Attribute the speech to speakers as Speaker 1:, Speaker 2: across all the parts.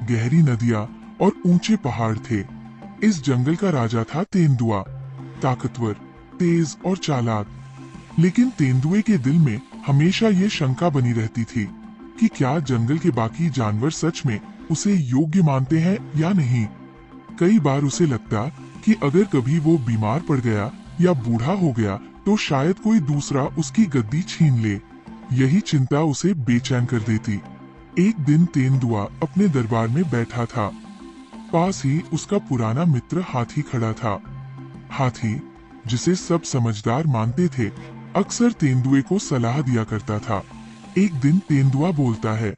Speaker 1: गहरी नदियां और ऊंचे पहाड़ थे। इस जंगल का राजा था तेंदुआ, ताकतवर, तेज और चालाक। लेकिन तेंदुए के दिल में हमेशा ये शंका बनी रहती थी कि क्या जंगल के बाकी जानवर सच में उसे योग्य मानते हैं या नहीं। कई बार उसे लगता कि अगर कभी वो बीमार पड़ गया या बूढ़ा हो गया तो शायद कोई दूसरा उसकी गद्दी छीन ले। यही चिंता उसे बेचैन कर देती। एक दिन तेंदुआ अपने दरबार में बैठा था। पास ही उसका पुराना मित्र हाथी खड़ा था। हाथी, जिसे सब समझदार मानते थे, अक्सर तेंदुए को सलाह दिया करता था। एक दिन तेंदुआ बोलता है,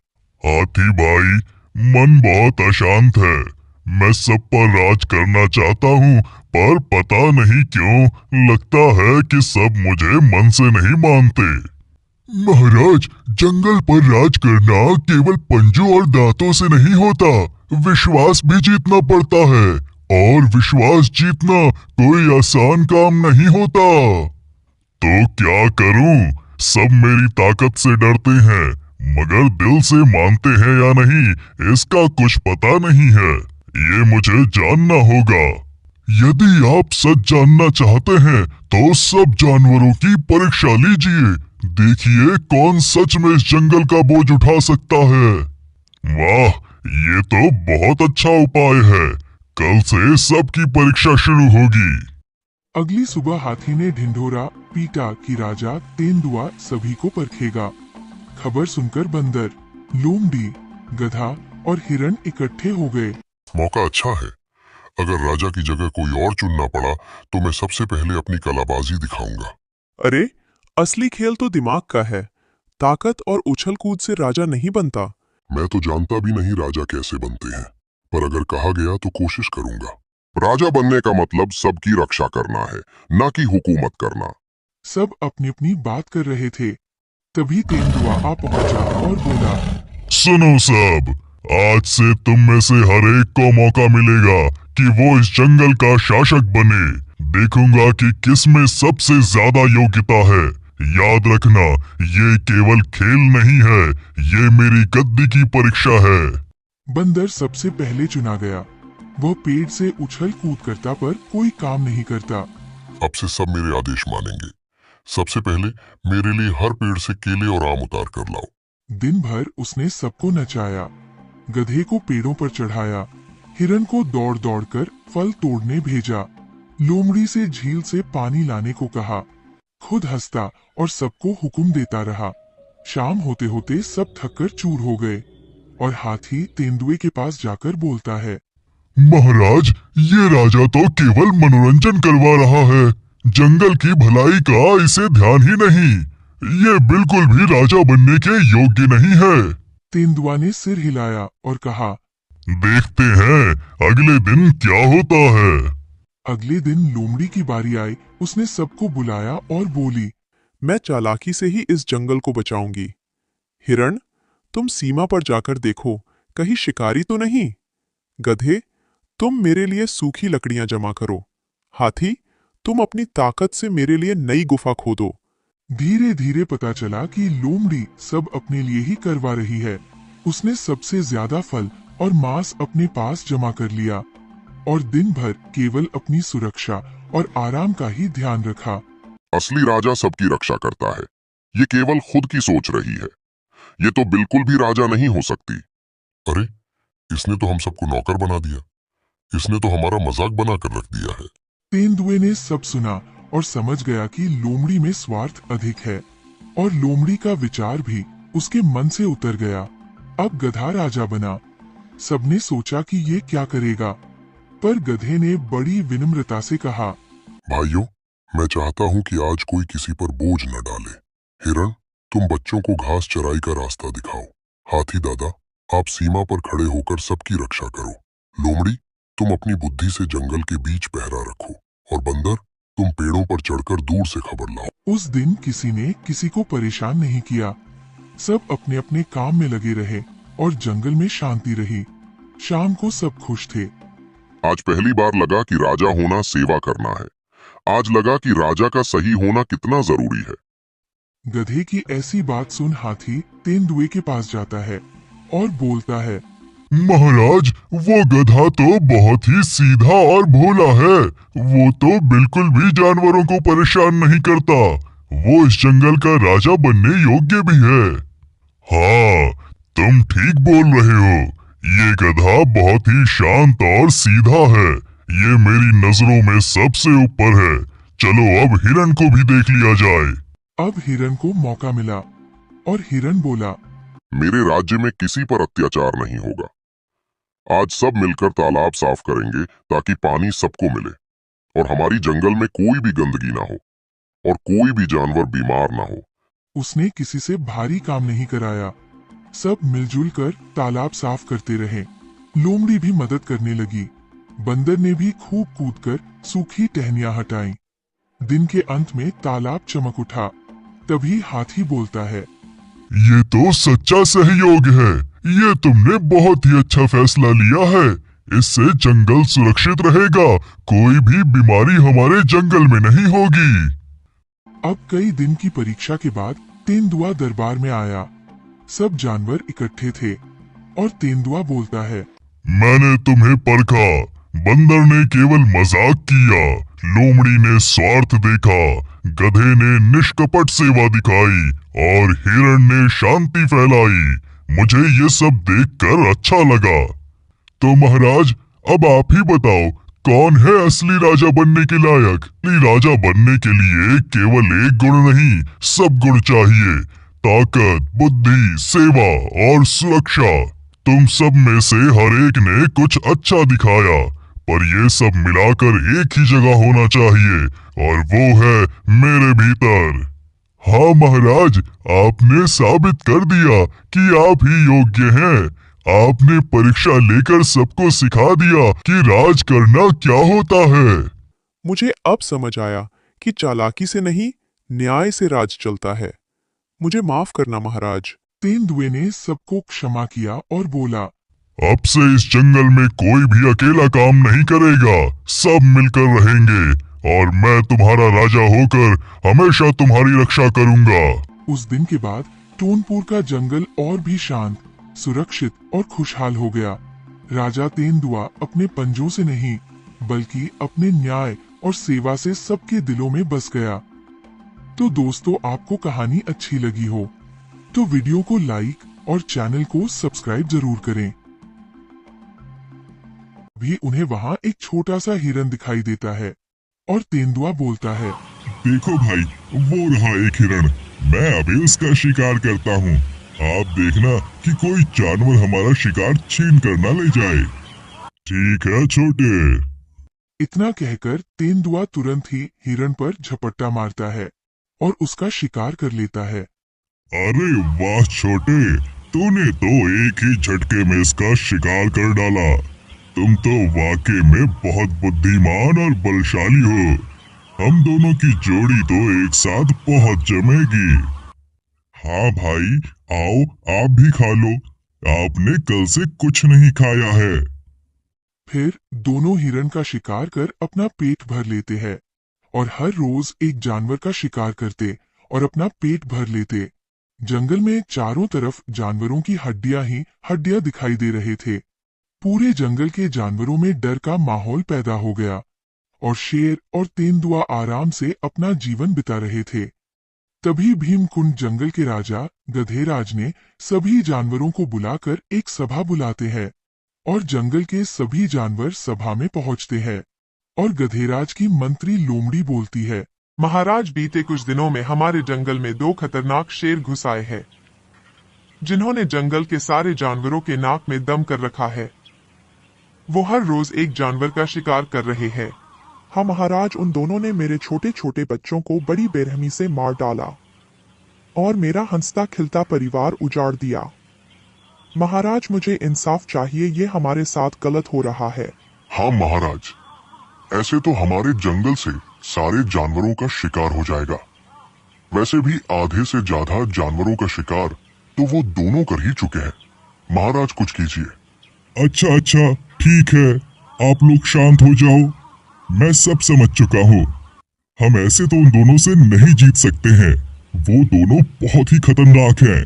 Speaker 2: हाथी भाई, मन बहुत अशांत है। मैं सब पर राज करना चाहता हूँ, पर पता नहीं क्यों लगता है कि सब मुझे मन से नहीं मानते। महाराज, जंगल पर राज करना केवल पंजों और दांतों से नहीं होता, विश्वास भी जीतना पड़ता है। और विश्वास जीतना कोई आसान काम नहीं होता। तो क्या करूं? सब मेरी ताकत से डरते हैं, मगर दिल से मानते हैं या नहीं इसका कुछ पता नहीं है। ये मुझे जानना होगा। यदि आप सच जानना चाहते हैं तो सब जानवरों की परीक्षा लीजिए। देखिए कौन सच में इस जंगल का बोझ उठा सकता है। वाह, ये तो बहुत अच्छा उपाय है। कल से सबकी परीक्षा शुरू होगी।
Speaker 1: अगली सुबह हाथी ने ढिंढोरा पीटा कि राजा तेंदुआ सभी को परखेगा। खबर सुनकर बंदर, लोमड़ी, गधा और हिरण इकट्ठे हो गए।
Speaker 2: मौका अच्छा है। अगर राजा की जगह कोई और चुनना पड़ा तो मैं सबसे पहले अपनी कलाबाजी दिखाऊंगा।
Speaker 3: अरे, असली खेल तो दिमाग का है। ताकत और उछल कूद से राजा नहीं बनता।
Speaker 2: मैं तो जानता भी नहीं राजा कैसे बनते हैं, पर अगर कहा गया तो कोशिश करूंगा। राजा बनने का मतलब सबकी रक्षा करना है, न कि हुकूमत करना।
Speaker 1: सब अपनी अपनी बात कर रहे थे। तभी तेंदुआ आ पहुंचा और बोला,
Speaker 2: सुनो सब, आज से तुम में से हर एक को मौका मिलेगा कि वो इस जंगल का शासक बने। देखूंगा कि किस में सबसे ज्यादा योग्यता है। याद रखना, ये केवल खेल नहीं है, ये मेरी गद्दी की परीक्षा है।
Speaker 1: बंदर सबसे पहले चुना गया। वह पेड़ से उछल कूद करता पर कोई काम नहीं करता।
Speaker 2: अब से सब मेरे आदेश मानेंगे। सबसे पहले मेरे लिए हर पेड़ से केले और आम उतार कर लाओ।
Speaker 1: दिन भर उसने सबको नचाया, गधे को पेड़ों पर चढ़ाया, हिरन को दौड़ दौड़ कर फल तोड़ने भेजा, लोमड़ी से झील से पानी लाने को कहा। खुद हंसता और सबको हुक्म देता रहा। शाम होते होते सब थककर चूर हो गए और हाथी तेंदुए के पास जाकर बोलता है,
Speaker 2: महाराज, ये राजा तो केवल मनोरंजन करवा रहा है। जंगल की भलाई का इसे ध्यान ही नहीं। ये बिल्कुल भी राजा बनने के योग्य नहीं है।
Speaker 1: तेंदुआ ने सिर हिलाया और कहा,
Speaker 2: देखते हैं अगले दिन क्या होता है।
Speaker 1: अगले दिन लोमड़ी की बारी आई। उसने सबको बुलाया और बोली,
Speaker 3: मैं चालाकी से ही इस जंगल को बचाऊंगी। हिरण, तुम सीमा पर जाकर देखो, कहीं शिकारी तो नहीं। गधे, तुम मेरे लिए सूखी लकड़ियां जमा करो। हाथी, तुम अपनी ताकत से मेरे लिए नई गुफा खोदो।
Speaker 1: धीरे धीरे पता चला कि लोमड़ी सब अपने लिए ही करवा रही है। उसने सबसे ज्यादा फल और मांस अपने पास जमा कर लिया और दिन भर केवल अपनी सुरक्षा और आराम का ही ध्यान रखा।
Speaker 2: असली राजा सबकी रक्षा करता है, ये केवल खुद की सोच रही है। ये तो बिल्कुल भी राजा नहीं हो सकती। अरे, इसने तो हम सबको नौकर बना दिया। इसने तो हमारा मजाक बनाकर रख दिया है।
Speaker 1: तेंदुए ने सब सुना और समझ गया कि लोमड़ी में स्वार्थ अधिक है और लोमड़ी का विचार भी उसके मन से उतर गया। अब गधा राजा बना। सबने सोचा कि ये क्या करेगा, पर गधे ने बड़ी विनम्रता से कहा,
Speaker 2: भाइयों, मैं चाहता हूँ कि आज कोई किसी पर बोझ न डाले। हिरण, तुम बच्चों को घास चराई का रास्ता दिखाओ। हाथी दादा, आप सीमा पर खड़े होकर सबकी रक्षा करो। लोमड़ी, तुम अपनी बुद्धि से जंगल के बीच पहरा रखो। और बंदर, तुम पेड़ों पर चढ़कर दूर से खबर लाओ।
Speaker 1: उस दिन किसी ने किसी को परेशान नहीं किया। सब अपने अपने काम में लगे रहे और जंगल में शांति रही। शाम को सब खुश थे।
Speaker 2: आज पहली बार लगा कि राजा होना सेवा करना है। आज लगा कि राजा का सही होना कितना जरूरी है।
Speaker 1: गधे की ऐसी बात सुन हाथी तेंदुए के पास जाता है और बोलता है,
Speaker 2: महाराज, वो गधा तो बहुत ही सीधा और भोला है। वो तो बिल्कुल भी जानवरों को परेशान नहीं करता। वो इस जंगल का राजा बनने योग्य भी है। हाँ, तुम ठीक बोल रहे हो। ये गधा बहुत ही शांत और सीधा है। ये मेरी नजरों में सबसे ऊपर है। चलो अब हिरण को भी देख लिया जाए।
Speaker 1: अब हिरण को मौका मिला और हिरण बोला,
Speaker 4: मेरे राज्य में किसी पर अत्याचार नहीं होगा। आज सब मिलकर तालाब साफ करेंगे ताकि पानी सबको मिले और हमारी जंगल में कोई भी गंदगी ना हो और कोई भी जानवर बीमार ना हो।
Speaker 1: उसने किसी से भारी काम नहीं कराया। सब मिलजुल कर तालाब साफ करते रहे। लोमड़ी भी मदद करने लगी। बंदर ने भी खूब कूदकर सूखी टहनियां हटाई। दिन के अंत में तालाब चमक उठा। तभी हाथी बोलता है,
Speaker 2: ये तो सच्चा सहयोग है। ये तुमने बहुत ही अच्छा फैसला लिया है। इससे जंगल सुरक्षित रहेगा। कोई भी बीमारी हमारे जंगल में नहीं होगी।
Speaker 1: अब कई दिन की परीक्षा के बाद तेंदुआ दरबार में आया। सब जानवर इकट्ठे थे और तेंदुआ बोलता है,
Speaker 2: मैंने तुम्हें परखा। बंदर ने केवल मजाक किया, लोमड़ी ने स्वार्थ देखा, गधे ने निष्कपट सेवा दिखाई और हिरण ने शांति फैलाई। मुझे ये सब देखकर अच्छा लगा। तो महाराज, अब आप ही बताओ, कौन है असली राजा बनने के लायक? असली राजा बनने के लिए केवल एक गुण नहीं, सब गुण चाहिए। ताकत, बुद्धि, सेवा और सुरक्षा। तुम सब में से हर एक ने कुछ अच्छा दिखाया, पर ये सब मिलाकर एक ही जगह होना चाहिए और वो है मेरे भीतर। हाँ महाराज, आपने साबित कर दिया कि आप ही योग्य हैं। आपने परीक्षा लेकर सबको सिखा दिया कि राज करना क्या होता है।
Speaker 3: मुझे अब समझ आया कि चालाकी से नहीं, न्याय से राज चलता है। मुझे माफ करना महाराज।
Speaker 1: तेंदुए ने सबको क्षमा किया और बोला,
Speaker 2: अब से इस जंगल में कोई भी अकेला काम नहीं करेगा। सब मिलकर रहेंगे और मैं तुम्हारा राजा होकर हमेशा तुम्हारी रक्षा करूंगा।
Speaker 1: उस दिन के बाद टोनपुर का जंगल और भी शांत, सुरक्षित और खुशहाल हो गया। राजा तेंदुआ अपने पंजों से नहीं, बल्कि अपने न्याय और सेवा से सबके दिलों में बस गया। तो दोस्तों, आपको कहानी अच्छी लगी हो तो वीडियो को लाइक और चैनल को सब्सक्राइब जरूर करें। भी उन्हें वहाँ एक छोटा सा हिरन दिखाई देता है और तेंदुआ बोलता है,
Speaker 2: देखो भाई, वो रहा एक हिरण। मैं अभी उसका शिकार करता हूँ। आप देखना कि कोई जानवर हमारा शिकार छीन कर न ले जाए। ठीक है छोटे।
Speaker 1: इतना कहकर तेंदुआ तुरंत ही हिरन पर झपट्टा मारता है और उसका शिकार कर लेता है।
Speaker 2: अरे वाह छोटे, तूने तो एक ही झटके में इसका शिकार कर डाला। तुम तो वाकई में बहुत बुद्धिमान और बलशाली हो। हम दोनों की जोड़ी तो एक साथ बहुत जमेगी। हाँ भाई, आओ आप भी खा लो। आपने कल से कुछ नहीं खाया है।
Speaker 1: फिर दोनों हिरन का शिकार कर अपना पेट भर लेते हैं और हर रोज एक जानवर का शिकार करते और अपना पेट भर लेते। जंगल में चारों तरफ जानवरों की हड्डियां ही हड्डियां दिखाई दे रहे थे। पूरे जंगल के जानवरों में डर का माहौल पैदा हो गया और शेर और तेंदुआ आराम से अपना जीवन बिता रहे थे। तभी भीमकुंड जंगल के राजा गधेराज ने सभी जानवरों को बुलाकर एक सभा बुलाते हैं और जंगल के सभी जानवर सभा में पहुंचते हैं और गधेराज की मंत्री लोमड़ी बोलती है, महाराज, बीते कुछ दिनों में हमारे जंगल में 2 खतरनाक शेर घुस आए हैं, जिन्होंने जंगल के सारे जानवरों के नाक में दम कर रखा है। वो हर रोज एक जानवर का शिकार कर रहे हैं। हाँ महाराज, उन दोनों ने मेरे छोटे छोटे बच्चों को बड़ी बेरहमी से मार डाला और मेरा हंसता खिलता परिवार उजाड़ दिया। महाराज, मुझे इंसाफ चाहिए, ये हमारे साथ गलत हो रहा है।
Speaker 4: हाँ महाराज, ऐसे तो हमारे जंगल से सारे जानवरों का शिकार हो जाएगा। वैसे भी आधे से ज्यादा जानवरों का शिकार तो वो दोनों कर ही चुके हैं। महाराज कुछ कीजिए।
Speaker 2: अच्छा अच्छा, ठीक है, आप लोग शांत हो जाओ। मैं सब समझ चुका हूँ। हम ऐसे तो उन दोनों से नहीं जीत सकते हैं। वो दोनों बहुत ही खतरनाक हैं।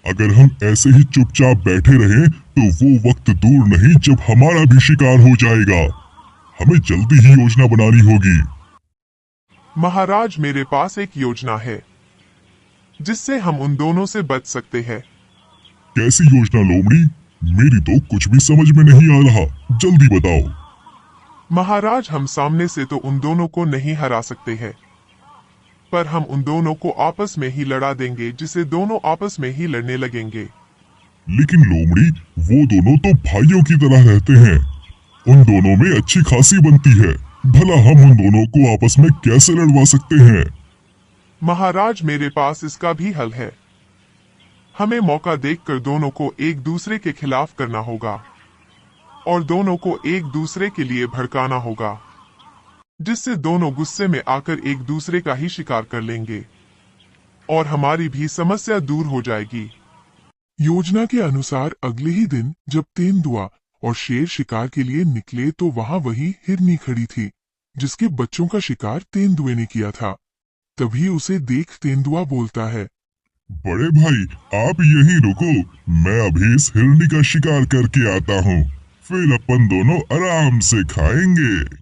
Speaker 2: अगर हम ऐसे ही चुपचाप बैठे रहें तो वो वक्त दूर नहीं जब हमारा भी शिकार हो जाएगा। हमें जल्दी ही योजना बनानी होगी।
Speaker 3: महाराज, मेरे पास एक योजना है जिससे हम उन दोनों से बच सकते हैं।
Speaker 2: कैसी योजना लोमड़ी? मेरी तो कुछ भी समझ में नहीं आ रहा, जल्दी बताओ।
Speaker 3: महाराज, हम सामने से तो उन दोनों को नहीं हरा सकते हैं, पर हम उन दोनों को आपस में ही लड़ा देंगे, जिसे दोनों आपस में ही लड़ने लगेंगे।
Speaker 2: लेकिन लोमड़ी, वो दोनों तो भाइयों की तरह रहते हैं। उन दोनों में अच्छी खासी बनती है। भला हम उन दोनों को आपस में कैसे लड़वा सकते हैं?
Speaker 3: महाराज, मेरे पास इसका भी हल है। हमें मौका देखकर दोनों को एक दूसरे के खिलाफ करना होगा और दोनों को एक दूसरे के लिए भड़काना होगा, जिससे दोनों गुस्से में आकर एक दूसरे का ही शिकार कर लेंगे और हमारी भी समस्या दूर हो जाएगी।
Speaker 1: योजना के अनुसार अगले ही दिन जब तेंदुआ और शेर शिकार के लिए निकले तो वहां वही हिरनी खड़ी थी, जिसके बच्चों का शिकार तेंदुए ने किया था। तभी उसे देख तेंदुआ बोलता है,
Speaker 2: बड़े भाई, आप यहीं रुको, मैं अभी इस हिरनी का शिकार करके आता हूँ, फिर अपन दोनों आराम से खाएंगे।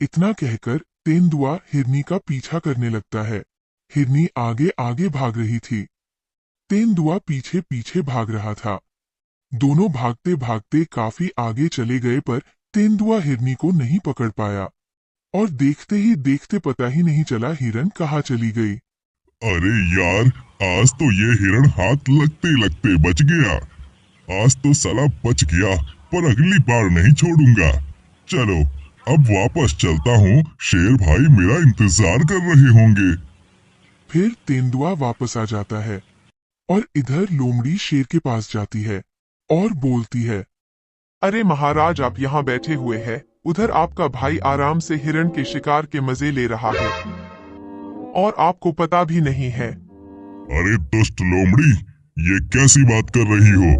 Speaker 1: इतना कहकर तेंदुआ हिरनी का पीछा करने लगता है। हिरनी आगे आगे भाग रही थी, तेंदुआ पीछे पीछे भाग रहा था। दोनों भागते भागते काफी आगे चले गए, पर तेंदुआ हिरनी को नहीं पकड़ पाया और देखते ही देखते पता ही नहीं चला हिरन कहाँ चली गई।
Speaker 2: अरे यार, आज तो ये हिरण हाथ लगते लगते बच गया। आज तो साला बच गया, पर अगली बार नहीं छोड़ूंगा। चलो अब वापस चलता हूँ, शेर भाई मेरा इंतजार कर रहे होंगे।
Speaker 1: फिर तेंदुआ वापस आ जाता है और इधर लोमड़ी शेर के पास जाती है और बोलती है,
Speaker 3: अरे महाराज, आप यहाँ बैठे हुए हैं, उधर आपका भाई आराम से हिरण के शिकार के मजे ले रहा है और आपको पता भी नहीं है।
Speaker 2: अरे दुष्ट लोमड़ी, ये कैसी बात कर रही हो?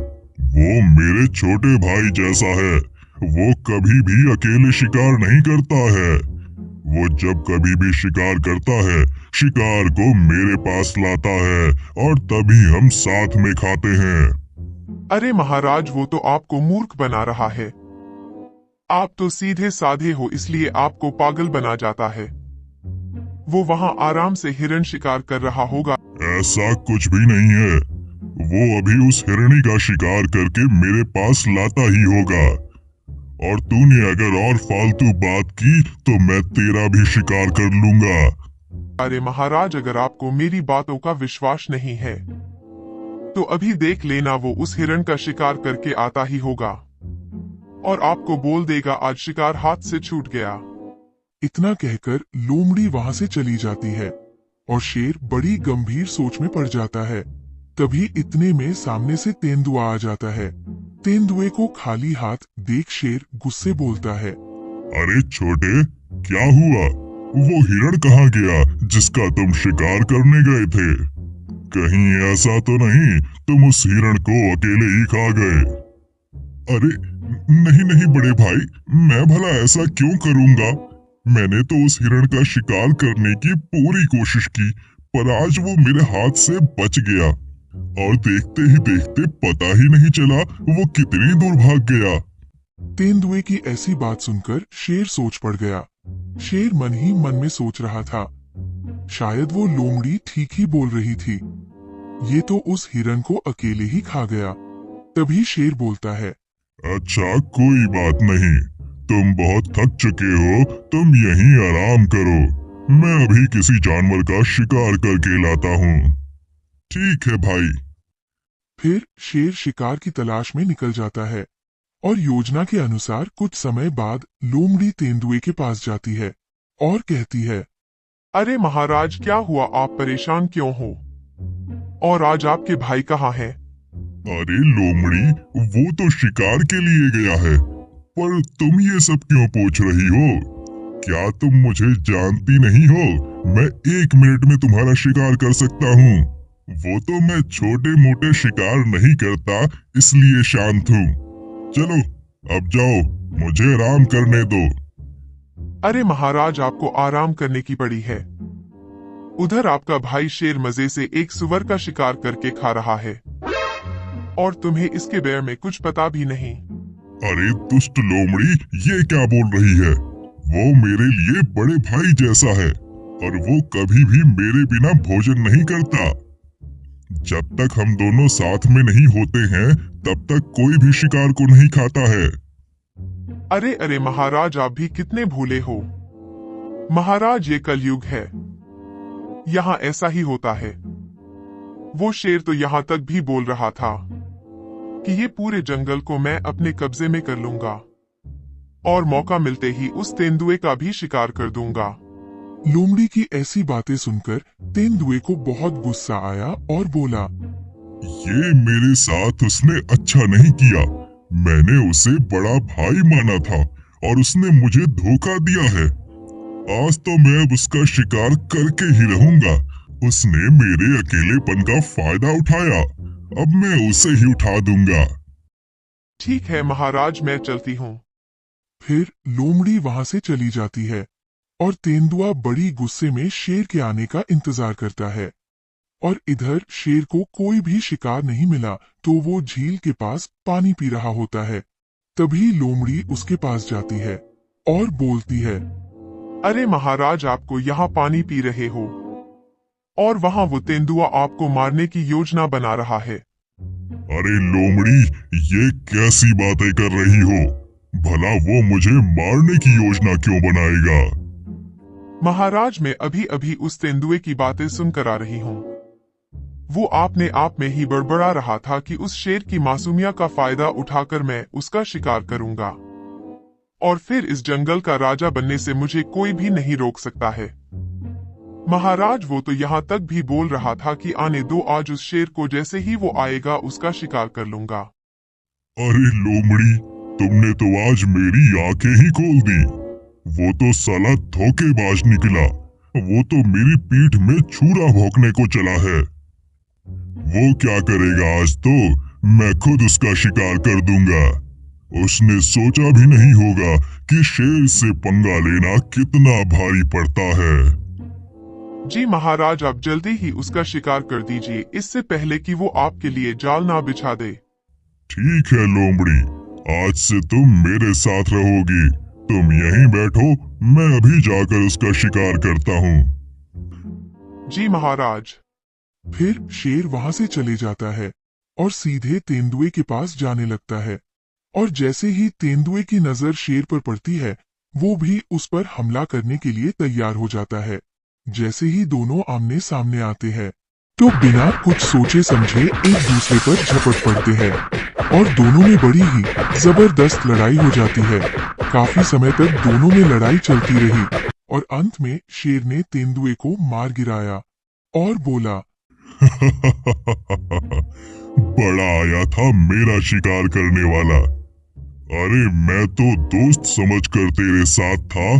Speaker 2: वो मेरे छोटे भाई जैसा है। वो कभी भी अकेले शिकार नहीं करता है। वो जब कभी भी शिकार करता है, शिकार को मेरे पास लाता है और तभी हम साथ में खाते हैं।
Speaker 3: अरे महाराज, वो तो आपको मूर्ख बना रहा है। आप तो सीधे साधे हो, इसलिए आपको पागल बना जाता है। वो वहाँ आराम से हिरण शिकार कर रहा होगा।
Speaker 2: ऐसा कुछ भी नहीं है। वो अभी उस हिरनी का शिकार करके मेरे पास लाता ही होगा। और तूने अगर और फालतू बात की तो मैं तेरा भी शिकार कर लूंगा।
Speaker 3: अरे महाराज, अगर आपको मेरी बातों का विश्वास नहीं है तो अभी देख लेना, वो उस हिरण का शिकार करके आता ही होगा और आपको बोल देगा आज शिकार हाथ से छूट गया।
Speaker 1: इतना कहकर लोमड़ी वहां से चली जाती है और शेर बड़ी गंभीर सोच में पड़ जाता है। तभी इतने में सामने से तेंदुआ आ जाता है। तेंदुए को खाली हाथ देख शेर गुस्से बोलता है,
Speaker 2: अरे छोटे, क्या हुआ? वो हिरण कहाँ गया जिसका तुम शिकार करने गए थे? कहीं ऐसा तो नहीं तुम उस हिरण को अकेले ही खा गए? अरे नहीं नहीं बड़े भाई, मैं भला ऐसा क्यों करूंगा? मैंने तो उस हिरण का शिकार करने की पूरी कोशिश की, पर आज वो मेरे हाथ से बच गया और देखते ही देखते पता ही नहीं चला वो कितनी दूर भाग गया।
Speaker 1: तेंदुए की ऐसी बात सुनकर शेर सोच पड़ गया। शेर मन ही मन में सोच रहा था, शायद वो लोमड़ी ठीक ही बोल रही थी, ये तो उस हिरन को अकेले ही खा गया। तभी शेर बोलता है,
Speaker 2: अच्छा कोई बात नहीं, तुम बहुत थक चुके हो, तुम यहीं आराम करो, मैं अभी किसी जानवर का शिकार करके लाता हूँ। ठीक है भाई।
Speaker 1: फिर शेर शिकार की तलाश में निकल जाता है और योजना के अनुसार कुछ समय बाद लोमड़ी तेंदुए के पास जाती है और कहती है,
Speaker 3: अरे महाराज, क्या हुआ? आप परेशान क्यों हो? और आज आपके भाई कहाँ हैं?
Speaker 2: अरे लोमड़ी, वो तो शिकार के लिए गया है, पर तुम ये सब क्यों पूछ रही हो? क्या तुम मुझे जानती नहीं हो? मैं 1 मिनट में तुम्हारा शिकार कर सकता हूँ। वो तो मैं छोटे मोटे शिकार नहीं करता, इसलिए शांत हूँ। चलो अब जाओ, मुझे आराम करने दो।
Speaker 3: अरे महाराज, आपको आराम करने की पड़ी है। उधर आपका भाई शेर मजे से एक सुअर का शिकार करके खा रहा है और तुम्हें इसके बारे में कुछ पता भी नहीं।
Speaker 2: अरे दुष्ट लोमड़ी, ये क्या बोल रही है? वो मेरे लिए बड़े भाई जैसा है और वो कभी भी मेरे बिना भोजन नहीं करता। जब तक हम दोनों साथ में नहीं होते हैं तब तक कोई भी शिकार को नहीं खाता है।
Speaker 3: अरे अरे महाराज, आप भी कितने भूले हो। महाराज, ये कलयुग है, यहाँ ऐसा ही होता है। वो शेर तो यहाँ तक भी बोल रहा था कि ये पूरे जंगल को मैं अपने कब्जे में कर लूंगा और मौका मिलते ही उस तेंदुए का भी शिकार कर दूंगा।
Speaker 1: लोमड़ी की ऐसी बातें सुनकर तेंदुए को बहुत गुस्सा आया और बोला,
Speaker 2: ये मेरे साथ उसने अच्छा नहीं किया। मैंने उसे बड़ा भाई माना था और उसने मुझे धोखा दिया है। आज तो मैं अब उसका शिकार करके ही रहूंगा। उसने मेरे अकेलेपन का फायदा उठाया, अब मैं उसे ही उठा दूंगा।
Speaker 3: ठीक है महाराज, मैं चलती हूँ।
Speaker 1: फिर लोमड़ी वहां से चली जाती है और तेंदुआ बड़ी गुस्से में शेर के आने का इंतजार करता है। और इधर शेर को कोई भी शिकार नहीं मिला तो वो झील के पास पानी पी रहा होता है। तभी लोमड़ी उसके पास जाती है और बोलती है,
Speaker 3: अरे महाराज, आपको यहाँ पानी पी रहे हो और वहाँ वो तेंदुआ आपको मारने की योजना बना रहा है।
Speaker 2: अरे लोमड़ी, ये कैसी बातें कर रही हो? भला वो मुझे मारने की योजना क्यों बनाएगा?
Speaker 3: महाराज, मैं अभी अभी उस तेंदुए की बातें सुनकर आ रही हूँ। वो अपने आप में ही बड़बड़ा रहा था कि उस शेर की मासूमियत का फायदा उठाकर मैं उसका शिकार करूंगा और फिर इस जंगल का राजा बनने से मुझे कोई भी नहीं रोक सकता है। महाराज, वो तो यहाँ तक भी बोल रहा था कि आने दो, आज उस शेर को जैसे ही वो आएगा उसका शिकार कर लूंगा।
Speaker 2: अरे लोमड़ी, तुमने तो आज मेरी आंखें ही खोल दी। वो तो साला धोखेबाज निकला। वो तो मेरी पीठ में छुरा भोंकने को चला है। वो क्या करेगा आज तो मैं खुद उसका शिकार कर दूंगा। उसने सोचा भी नहीं होगा कि शेर से पंगा लेना कितना भारी पड़ता है।
Speaker 3: जी महाराज, आप जल्दी ही उसका शिकार कर दीजिए, इससे पहले कि वो आपके लिए जाल ना बिछा दे।
Speaker 2: ठीक है लोमड़ी, आज से तुम मेरे साथ रहोगी। तुम यहीं बैठो, मैं अभी जाकर उसका शिकार करता हूँ।
Speaker 3: जी महाराज।
Speaker 1: फिर शेर वहां से चले जाता है और सीधे तेंदुए के पास जाने लगता है। और जैसे ही तेंदुए की नजर शेर पर पड़ती है, वो भी उस पर हमला करने के लिए तैयार हो जाता है। जैसे ही दोनों आमने सामने आते हैं तो बिना कुछ सोचे समझे एक दूसरे पर झपट पड़ते हैं और दोनों में बड़ी ही जबरदस्त लड़ाई हो जाती है। काफी समय तक दोनों में लड़ाई चलती रही और अंत में शेर ने तेंदुए को मार गिराया और बोला,
Speaker 2: बड़ा आया था मेरा शिकार करने वाला। अरे मैं तो दोस्त समझकर तेरे साथ था,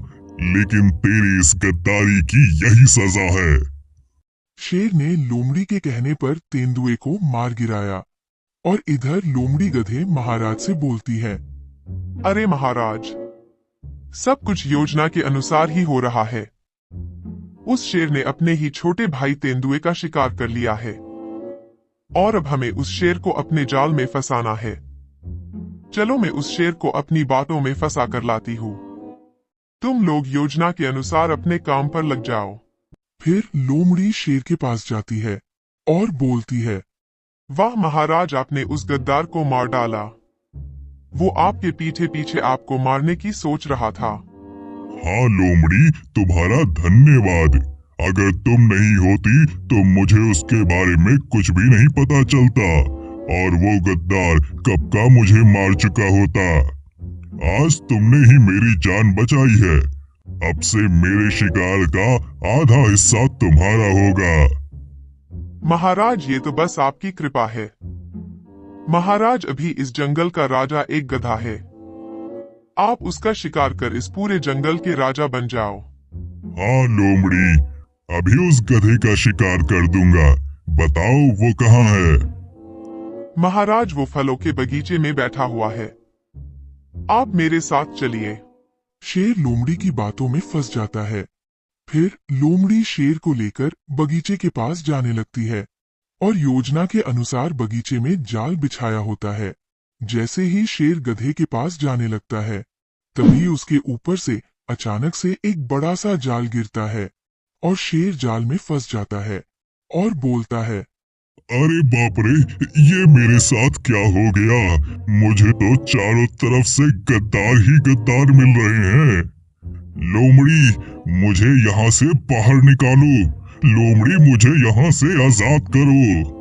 Speaker 2: लेकिन तेरी इस गद्दारी की यही सजा है।
Speaker 1: शेर ने लोमड़ी के कहने पर तेंदुए को मार गिराया और इधर लोमड़ी गधे महाराज से बोलती है,
Speaker 3: अरे महाराज, सब कुछ योजना के अनुसार ही हो रहा है। उस शेर ने अपने ही छोटे भाई तेंदुए का शिकार कर लिया है और अब हमें उस शेर को अपने जाल में फंसाना है। चलो मैं उस शेर को अपनी बातों में फंसा कर लाती हूँ। तुम लोग योजना के अनुसार अपने काम पर लग जाओ।
Speaker 1: फिर लोमड़ी शेर के पास जाती है और बोलती है,
Speaker 3: वाह महाराज, आपने उस गद्दार को मार डाला। वो आपके पीछे पीछे आपको मारने की सोच रहा था।
Speaker 2: हाँ लोमड़ी, तुम्हारा धन्यवाद। अगर तुम नहीं होती तो मुझे उसके बारे में कुछ भी नहीं पता चलता और वो गद्दार कब का मुझे मार चुका होता। आज तुमने ही मेरी जान बचाई है। अब से मेरे शिकार का आधा हिस्सा तुम्हारा होगा।
Speaker 3: महाराज, ये तो बस आपकी कृपा है। महाराज, अभी इस जंगल का राजा एक गधा है। आप उसका शिकार कर इस पूरे जंगल के राजा बन जाओ।
Speaker 2: हाँ लोमड़ी, अभी उस गधे का शिकार कर दूंगा। बताओ वो कहाँ है?
Speaker 3: महाराज, वो फलों के बगीचे में बैठा हुआ है। आप मेरे साथ चलिए।
Speaker 1: शेर लोमड़ी की बातों में फंस जाता है। फिर लोमड़ी शेर को लेकर बगीचे के पास जाने लगती है और योजना के अनुसार बगीचे में जाल बिछाया होता है। जैसे ही शेर गधे के पास जाने लगता है, तभी उसके ऊपर से अचानक से एक बड़ा सा जाल गिरता है और शेर जाल में फंस जाता है और बोलता है,
Speaker 2: अरे बाप रे, ये मेरे साथ क्या हो गया? मुझे तो चारों तरफ से गद्दार ही गद्दार मिल रहे हैं। लोमड़ी, मुझे यहाँ से बाहर निकालो। लोमड़ी, मुझे यहाँ से आजाद करो।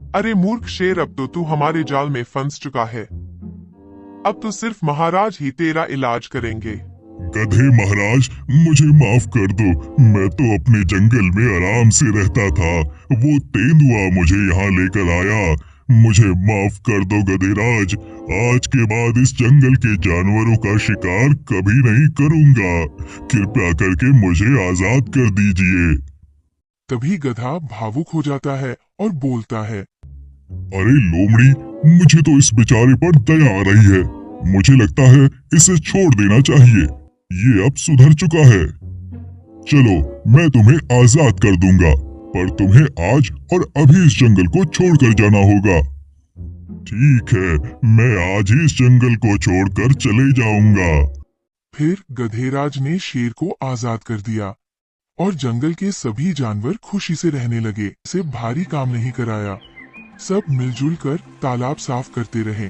Speaker 3: अरे मूर्ख शेर, अब तो तू हमारे जाल में फंस चुका है। अब तो सिर्फ महाराज ही तेरा इलाज करेंगे।
Speaker 2: गधे महाराज, मुझे माफ कर दो। मैं तो अपने जंगल में आराम से रहता था। वो तेंदुआ मुझे यहाँ लेकर आया। मुझे माफ कर दो गधेराज। आज के बाद इस जंगल के जानवरों का शिकार कभी नहीं करूंगा। कृपया करके मुझे आजाद कर दीजिए।
Speaker 1: तभी गधा भावुक हो जाता है और बोलता है,
Speaker 2: अरे लोमड़ी, मुझे तो इस बेचारे पर दया आ रही है। मुझे लगता है इसे छोड़ देना चाहिए। ये अब सुधर चुका है। चलो, मैं तुम्हें आजाद कर दूंगा, पर तुम्हें आज और अभी इस जंगल को छोड़कर जाना होगा। ठीक है, मैं आज ही इस जंगल को छोड़कर चले जाऊंगा।
Speaker 1: फिर गधेराज ने शेर को आजाद कर दिया और जंगल के सभी जानवर खुशी से रहने लगे। से भारी काम नहीं कराया। सब मिलजुल कर तालाब साफ करते रहे।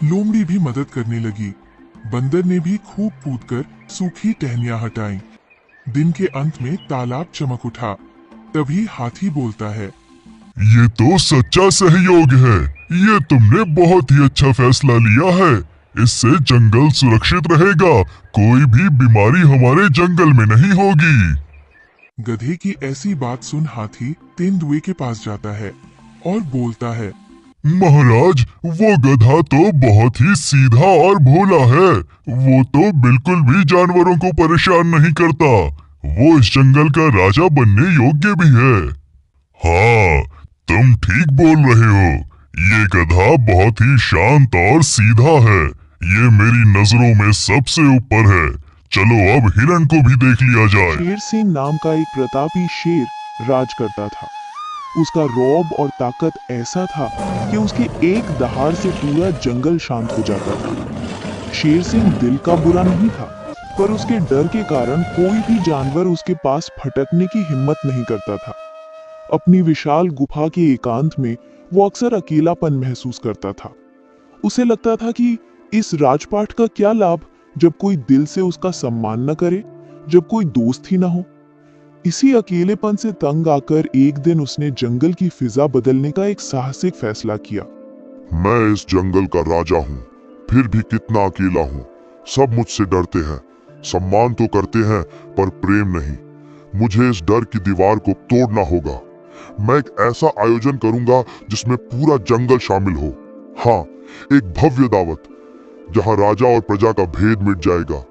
Speaker 1: लोमड़ी भी मदद करने लगी। बंदर ने भी खूब कूदकर सूखी टहनियां हटाई। दिन के अंत में तालाब चमक उठा। तभी हाथी बोलता है,
Speaker 2: ये तो सच्चा सहयोग है। ये तुमने बहुत ही अच्छा फैसला लिया है। इससे जंगल सुरक्षित रहेगा। कोई भी बीमारी हमारे जंगल में नहीं होगी।
Speaker 1: गधे की ऐसी बात सुन हाथी तेंदुए के पास जाता है और बोलता है,
Speaker 2: महाराज, वो गधा तो बहुत ही सीधा और भोला है। वो तो बिल्कुल भी जानवरों को परेशान नहीं करता। वो इस जंगल का राजा बनने योग्य भी है। हाँ, तुम ठीक बोल रहे हो। ये गधा बहुत ही शांत और सीधा है। ये मेरी नजरों में सबसे ऊपर है। चलो अब हिरण को भी देख लिया जाए।
Speaker 3: शेर सिंह नाम का एक प्रतापी शेर राज करता था। उसका रौब और ताकत ऐसा था कि उसके एक दहाड़ से पूरा जंगल शांत हो जाता था। शेर सिंह दिल का बुरा नहीं था, पर उसके डर के कारण कोई भी जानवर उसके पास फटकने की हिम्मत नहीं करता था। अपनी विशाल गुफा के एकांत में वो अक्सर अकेलापन महसूस करता था। उसे लगता था कि इस राजपाट का क्या लाभ जब कोई दिल से उसका सम्मान न करे, जब कोई दोस्त ही ना हो। इसी अकेलेपन से तंग आकर एक दिन उसने जंगल की फिजा बदलने का एक साहसिक फैसला किया।
Speaker 4: मैं इस जंगल का राजा हूँ, फिर भी कितना अकेला हूँ। सब मुझसे डरते हैं, सम्मान तो करते हैं पर प्रेम नहीं। मुझे इस डर की दीवार को तोड़ना होगा। मैं एक ऐसा आयोजन करूंगा जिसमें पूरा जंगल शामिल हो। हाँ, एक भव्य दावत, जहाँ राजा और प्रजा का भेद मिट जाएगा,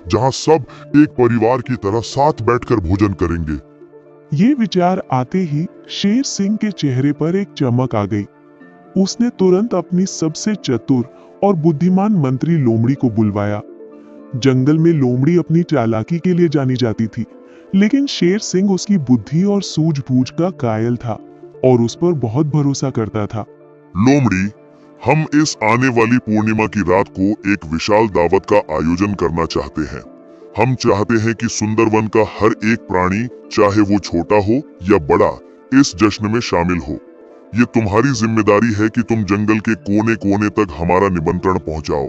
Speaker 4: जहाँ सब एक परिवार की तरह साथ बैठकर भोजन करेंगे।
Speaker 3: ये विचार आते ही शेर सिंह के चेहरे पर एक चमक आ गई। उसने तुरंत अपनी सबसे चतुर और बुद्धिमान मंत्री लोमड़ी को बुलवाया। जंगल में लोमड़ी अपनी चालाकी के लिए जानी जाती थी, लेकिन शेर सिंह उसकी बुद्धि और सूझबूझ का कायल था और उस पर बहुत भरोसा करता था।
Speaker 4: लोमड़ी, हम इस आने वाली पूर्णिमा की रात को एक विशाल दावत का आयोजन करना चाहते हैं। हम चाहते हैं कि सुंदरवन का हर एक प्राणी, चाहे वो छोटा हो या बड़ा, इस जश्न में शामिल हो। ये तुम्हारी जिम्मेदारी है कि तुम जंगल के कोने कोने तक हमारा निमंत्रण पहुंचाओ।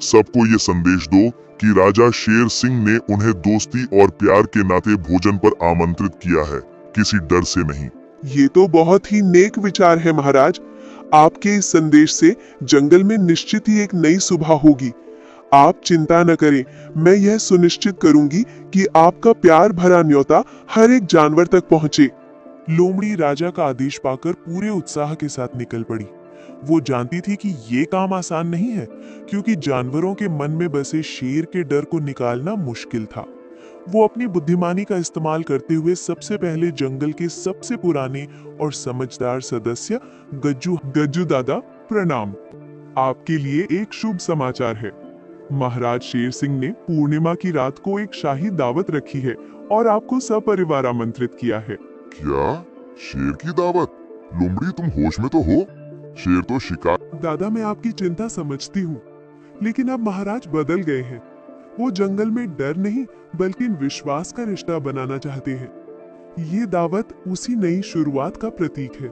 Speaker 4: सबको ये संदेश दो कि राजा शेर सिंह ने उन्हें दोस्ती और प्यार के नाते भोजन पर आमंत्रित किया है, किसी डर से नहीं।
Speaker 3: ये तो बहुत ही नेक विचार है महाराज। आपके इस संदेश से जंगल में निश्चित ही एक नई सुबह होगी। आप चिंता न करें, मैं यह सुनिश्चित करूंगी कि आपका प्यार भरा न्योता हर एक जानवर तक पहुंचे। लोमड़ी राजा का आदेश पाकर पूरे उत्साह के साथ निकल पड़ी। वो जानती थी कि ये काम आसान नहीं है, क्योंकि जानवरों के मन में बसे शेर के डर को निकालना मुश्किल था। वो अपनी बुद्धिमानी का इस्तेमाल करते हुए सबसे पहले जंगल के सबसे पुराने और समझदार सदस्य गज्जू दादा, प्रणाम। आपके लिए एक शुभ समाचार है। महाराज शेर सिंह ने पूर्णिमा की रात को एक शाही दावत रखी है और आपको सपरिवार आमंत्रित किया है।
Speaker 4: क्या? शेर की दावत? लोमड़ी तुम होश में तो हो? शेर तो शिकार।
Speaker 3: दादा मैं आपकी चिंता समझती हूँ, लेकिन अब महाराज बदल गए हैं। वो जंगल में डर नहीं बल्कि विश्वास का रिश्ता बनाना चाहते हैं। ये दावत उसी नई शुरुआत का प्रतीक है।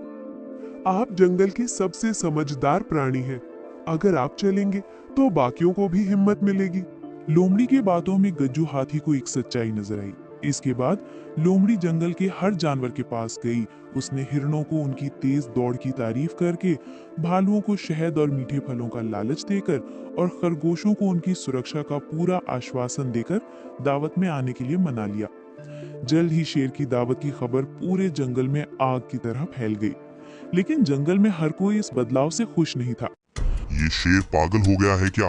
Speaker 3: आप जंगल के सबसे समझदार प्राणी हैं। अगर आप चलेंगे तो बाकियों को भी हिम्मत मिलेगी। लोमड़ी की बातों में गज्जू हाथी को एक सच्चाई नजर आई। इसके बाद लोमड़ी जंगल के हर जानवर के पास गई। उसने हिरणों को उनकी तेज दौड़ की तारीफ करके, भालुओं को शहद और मीठे फलों का लालच देकर और खरगोशों को उनकी सुरक्षा का पूरा आश्वासन देकर दावत में आने के लिए मना लिया। जल्द ही शेर की दावत की खबर पूरे जंगल में आग की तरह फैल गई। लेकिन जंगल में हर कोई इस बदलाव से खुश नहीं था।
Speaker 4: ये शेर पागल हो गया है क्या?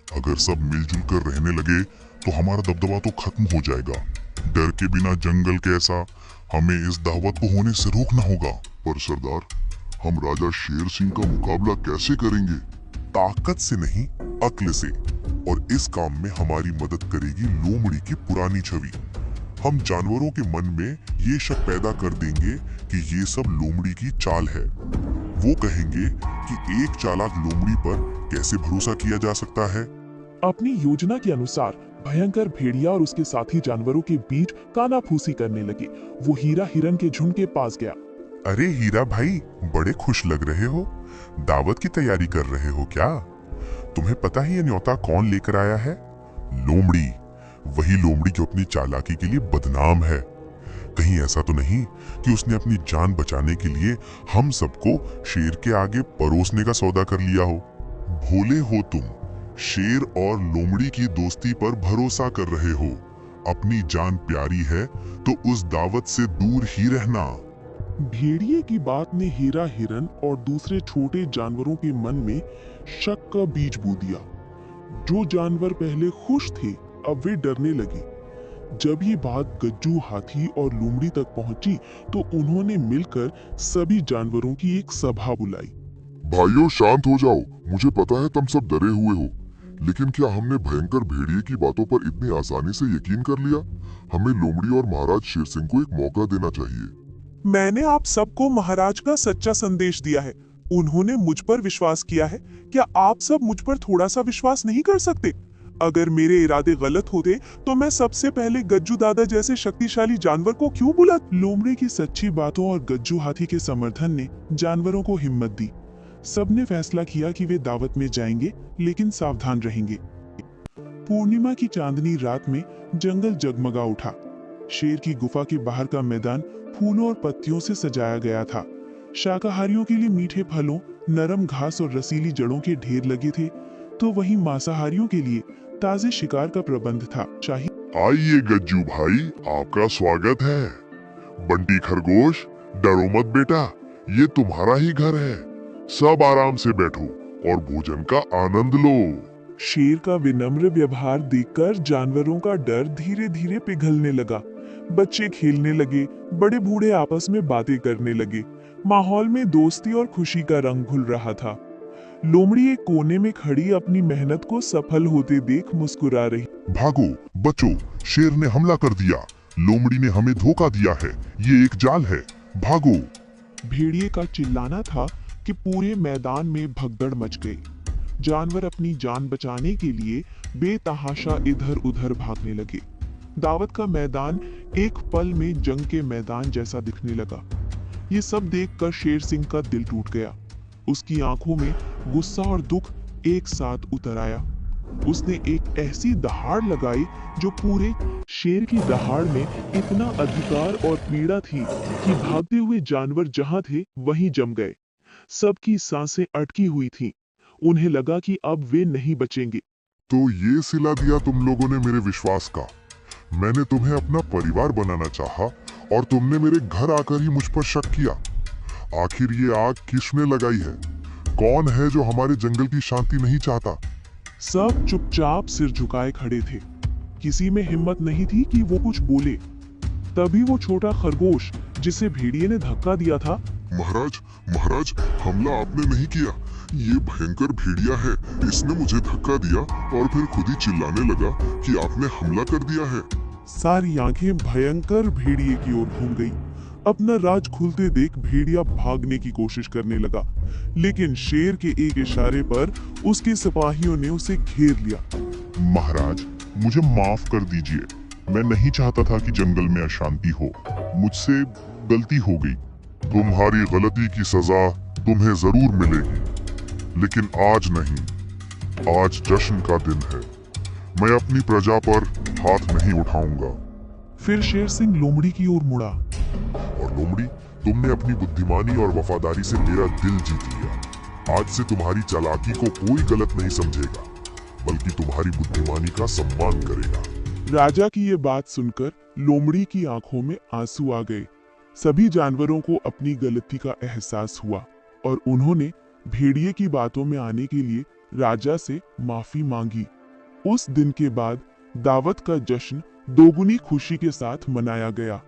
Speaker 4: अगर सब मिलजुल कर रहने लगे तो हमारा दबदबा तो खत्म हो जाएगा। डर के बिना जंगल कैसा? हमें इस दावत को होने से रोकना होगा। पर सरदार, हम राजा शेर सिंह का मुकाबला कैसे करेंगे? ताकत से नहीं, अक्ल से। और इस काम में हमारी मदद करेगी लोमड़ी की पुरानी छवि। हम जानवरों के मन में ये शक पैदा कर देंगे कि ये सब लोमड़ी की चाल है। वो कहेंगे कि एक चालाक लोमड़ी पर कैसे भरोसा किया जा सकता है।
Speaker 3: अपनी योजना के अनुसार भयंकर भेड़िया और उसके साथी जानवरों के बीच कानाफूसी करने लगे। वो हीरा हिरन के झुंड के पास गया।
Speaker 1: अरे हीरा भाई, बड़े खुश लग रहे हो। दावत की तैयारी कर रहे हो क्या? तुम्हें पता है ये न्योता कौन लेकर आया है? लोमड़ी। वही लोमड़ी जो अपनी चालाकी के लिए बदनाम है। कहीं ऐसा तो नहीं कि उसने अपनी जान बचाने के लिए हम सबको शेर के आगे परोसने का सौदा कर लिया हो। भोले हो तुम। शेर और लोमड़ी की दोस्ती पर भरोसा कर रहे हो। अपनी जान प्यारी है तो उस दावत से दूर ही रहना। भेड़िए की बात ने हीरा हिरन और दूसरे छोटे जानवरों के मन में शक का बीज बो दिया। जो जानवर पहले खुश थे अब वे डरने लगे। जब ये बात गज्जू हाथी और लोमड़ी तक पहुंची तो उन्होंने मिलकर सभी जानवरों की एक सभा बुलाई।
Speaker 4: भाइयों शांत हो जाओ। मुझे पता है तुम सब डरे हुए हो, लेकिन क्या हमने भयंकर भेड़िए की बातों पर इतनी आसानी से यकीन कर लिया? हमें लोमड़ी और महाराज शेर सिंह को एक मौका देना चाहिए।
Speaker 3: मैंने आप सबको महाराज का सच्चा संदेश दिया है। उन्होंने मुझ पर विश्वास किया है। क्या आप सब मुझ पर थोड़ा सा विश्वास नहीं कर सकते? अगर मेरे इरादे गलत होते तो मैं सबसे पहले गज्जू दादा जैसे शक्तिशाली जानवर को क्यों बुला? लोमड़ी की सच्ची बातों और गज्जू हाथी के समर्थन ने जानवरों को हिम्मत दी। सबने फैसला किया कि वे दावत में जाएंगे, लेकिन सावधान रहेंगे। पूर्णिमा की चांदनी रात में जंगल जगमगा उठा। शेर की गुफा के बाहर का मैदान फूलों और पत्तियों से सजाया गया था। शाकाहारियों के लिए मीठे फलों, नरम घास और रसीली जड़ों के ढेर लगे थे, तो वहीं मांसाहारियों के लिए ताजे शिकार का प्रबंध था। शाही
Speaker 4: आइए गज्जू भाई, आपका स्वागत है। बंटी खरगोश, डरो मत बेटा, ये तुम्हारा ही घर है। सब आराम से बैठो और भोजन का आनंद लो।
Speaker 3: शेर का विनम्र व्यवहार देखकर जानवरों का डर धीरे धीरे पिघलने लगा। बच्चे खेलने लगे, बड़े बूढ़े आपस में बातें करने लगे। माहौल में दोस्ती और खुशी का रंग घुल रहा था। लोमड़ी एक कोने में खड़ी अपनी मेहनत को सफल होते देख मुस्कुरा रही।
Speaker 4: भागो बच्चों, शेर ने हमला कर दिया। लोमड़ी ने हमें धोखा दिया है। ये एक जाल है, भागो।
Speaker 3: भेड़िए का चिल्लाना था कि पूरे मैदान में भगदड़ मच गई। जानवर अपनी जान बचाने के लिए बेतहाशा इधर उधर भागने लगे। दावत का मैदान एक पल में जंग के मैदान जैसा दिखने लगा। ये सब देखकर शेर सिंह का दिल टूट गया। उसकी आंखों में गुस्सा और दुख एक साथ उतर आया। उसने एक ऐसी दहाड़ लगाई जो पूरे शेर की दहाड़ में इतना अधिकार और पीड़ा थी कि भागते हुए जानवर जहां थे वहीं जम गए। सबकी सांसें अटकी हुई थीं। उन्हें लगा कि अब वे नहीं बचेंगे।
Speaker 4: तो ये सिला दिया तुम लोगों ने मेरे विश्वास का। मैंने तुम्हें अपना परिवार बनाना चाहा और तुमने मेरे घर आकर ही मुझ पर शक किया। आखिर ये आग किसने लगाई है? कौन है जो हमारे जंगल की शांति नहीं चाहता?
Speaker 3: सब चुपचाप सिर झुकाए खड़े थे। किसी में हिम्मत नहीं थी कि वो कुछ बोले। तभी वो छोटा खरगोश जिसे भेड़िए ने धक्का दिया था।
Speaker 4: महाराज, महाराज, हमला आपने नहीं किया। ये भयंकर भेड़िया है। इसने मुझे धक्का दिया और फिर खुद ही चिल्लाने लगा कि आपने हमला कर दिया है।
Speaker 3: सारी आंखें भयंकर भेड़िए की ओर घूम गई। अपना राज खुलते देख भेड़िया भागने की कोशिश करने लगा, लेकिन शेर के एक इशारे पर उसके सिपाहियों ने उसे घेर लिया।
Speaker 4: महाराज, मुझे माफ कर दीजिए। मैं नहीं चाहता था कि जंगल में अशांति हो। मुझसे गलती हो गई। तुम्हारी गलती की सजा तुम्हें जरूर मिलेगी, लेकिन आज नहीं। आज जश्न का दिन है। मैं अपनी प्रजा पर हाथ नहीं उठाऊंगा।
Speaker 3: फिर शेर सिंह लोमड़ी की ओर मुड़ा।
Speaker 4: और लोमड़ी, तुमने अपनी बुद्धिमानी और वफादारी से मेरा दिल जीत लिया। आज से तुम्हारी चालाकी को कोई गलत नहीं समझेगा, बल्कि तुम्हारी बुद्धिमानी का सम्मान करेगा।
Speaker 3: राजा की ये बात सुनकर लोमड़ी की आंखों में आंसू आ गए। सभी जानवरों को अपनी गलती का एहसास हुआ और उन्होंने भेड़िए की बातों में आने के लिए राजा से माफी मांगी। उस दिन के बाद दावत का जश्न दोगुनी खुशी के साथ मनाया गया।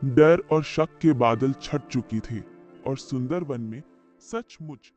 Speaker 3: डर और शक के बादल छट चुकी थे और सुंदरवन में सचमुच